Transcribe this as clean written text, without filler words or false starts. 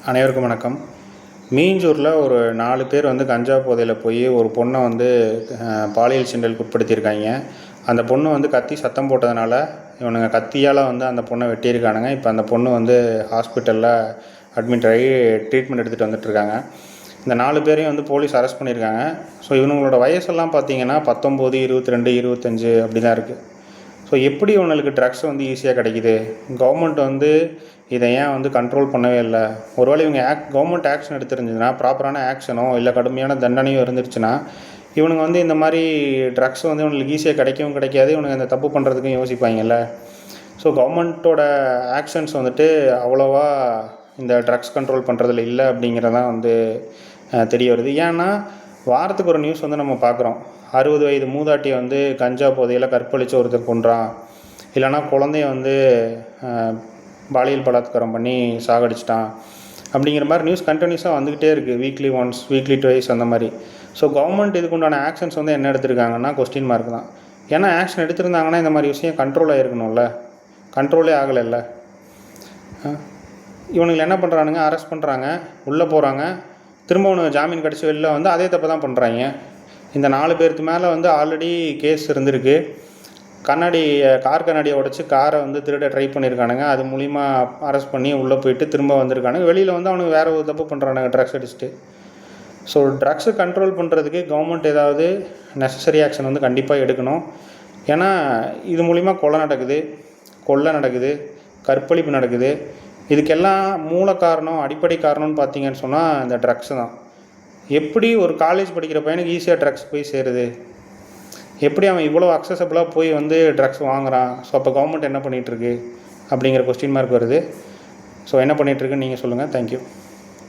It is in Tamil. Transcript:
அனைவருக்கும் வணக்கம். மீஞ்சூரில் ஒரு 4 பேர் வந்து கஞ்சா போதையில் போய் ஒரு பொண்ணை வந்து பாலியல் சீண்டலுக்கு உட்படுத்தியிருக்காங்க. அந்த பொண்ணு வந்து கத்தி சத்தம் போட்டதுனால இவனுங்க கத்தியால் வந்து அந்த பொண்ணை வெட்டியிருக்கானுங்க. இப்போ அந்த பொண்ணு வந்து ஹாஸ்பிட்டலில் அட்மிட் ஆகி ட்ரீட்மெண்ட் எடுத்துகிட்டு வந்துட்டுருக்காங்க. இந்த 4 பேரையும் வந்து போலீஸ் அரெஸ்ட் பண்ணியிருக்காங்க. ஸோ இவனுங்களோட வயசெல்லாம் பார்த்தீங்கன்னா 19, 22, 25 அப்படி தான் இருக்குது. ஸோ எப்படி இவனுக்கு ட்ரக்ஸ் வந்து ஈஸியாக கிடைக்கிது? கவர்மெண்ட் வந்து இதை ஏன் வந்து கண்ட்ரோல் பண்ணவே இல்லை? ஒருவேளை இவங்க கவர்மெண்ட் ஆக்ஷன் எடுத்துருந்துச்சுன்னா, ப்ராப்பரான ஆக்ஷனோ இல்லை கடுமையான தண்டனையும் இருந்துருச்சுன்னா, இவனுங்க வந்து இந்த மாதிரி ட்ரக்ஸ் வந்து இவனுக்கு ஈஸியாக கிடைக்கவும் கிடைக்காது. இவனுங்க இந்த தப்பு பண்ணுறதுக்கும் யோசிப்பாங்கல்ல. ஸோ கவர்மெண்ட்டோட ஆக்ஷன்ஸ் வந்துட்டு அவ்வளோவா இந்த ட்ரக்ஸ் கண்ட்ரோல் பண்ணுறதுல இல்லை அப்படிங்கிறதான் வந்து தெரிய வருது. ஏன்னா வாரத்துக்கு ஒரு நியூஸ் வந்து நம்ம பார்க்குறோம். 60 வயது மூதாட்டியை வந்து கஞ்சா போதையில் கற்பழித்து ஒருத்தர் கொன்றான், இல்லைனா குழந்தைய வந்து பாலியல் பலாத்காரம் பண்ணி சாகடிச்சிட்டான் அப்படிங்கிற மாதிரி நியூஸ் கண்டினியூஸாக வந்துக்கிட்டே இருக்குது. வீக்லி ஒன்ஸ், வீக்லி ட்வைஸ் அந்த மாதிரி. ஸோ கவர்மெண்ட் இதுக்கு உண்டான ஆக்ஷன்ஸ் வந்து என்ன எடுத்திருக்காங்கன்னா கொஸ்டின் மார்க் தான். ஏன்னா ஆக்ஷன் எடுத்திருந்தாங்கன்னா இந்த மாதிரி விஷயம் கண்ட்ரோல் ஆகிருக்கணும்ல. கண்ட்ரோலே ஆகலைல்ல. இவனுங்களை என்ன பண்ணுறானுங்க, அரெஸ்ட் பண்ணுறாங்க, உள்ளே போகிறாங்க, திரும்ப ஒன்று ஜாமீன் கிடச்சி வெளில வந்து அதே தப்பு தான் பண்ணுறாங்க. இந்த 4 பேருக்கு மேலே வந்து ஆல்ரெடி கேஸ் இருந்திருக்கு. கார் கண்ணாடியை உடச்சி காரை வந்து திருட ட்ரை பண்ணியிருக்கானுங்க. அது மூலிமா அரெஸ்ட் பண்ணி உள்ளே போயிட்டு திரும்ப வந்திருக்கானுங்க. வெளியில் வந்து அவனுக்கு வேறு ஒரு தப்பு பண்ணுறானுங்க, ட்ரக்ஸ் அடிச்சுட்டு. ஸோ ட்ரக்ஸை கண்ட்ரோல் பண்ணுறதுக்கு கவர்மெண்ட் ஏதாவது நெசசரி ஆக்ஷன் வந்து கண்டிப்பாக எடுக்கணும். ஏன்னா இது மூலிமா கொலை நடக்குது, கற்பழிப்பு நடக்குது. இதுக்கெல்லாம் மூல காரணம், அடிப்படை காரணம்னு பார்த்தீங்கன்னு சொன்னால் இந்த ட்ரக்ஸு தான். எப்படி ஒரு காலேஜ் படிக்கிற பையனுக்கு ஈஸியாக ட்ரக்ஸ் போய் சேருது? எப்படி அவன் இவ்வளோ அக்சசபிளாக போய் வந்து ட்ரக்ஸ் வாங்குகிறான்? ஸோ அப்போ கவர்மெண்ட் என்ன பண்ணிகிட்ருக்கு அப்படிங்கிற கொஸ்டின் மார்க் வருது. ஸோ என்ன பண்ணிகிட்ருக்குன்னு நீங்கள் சொல்லுங்கள். தேங்க்யூ.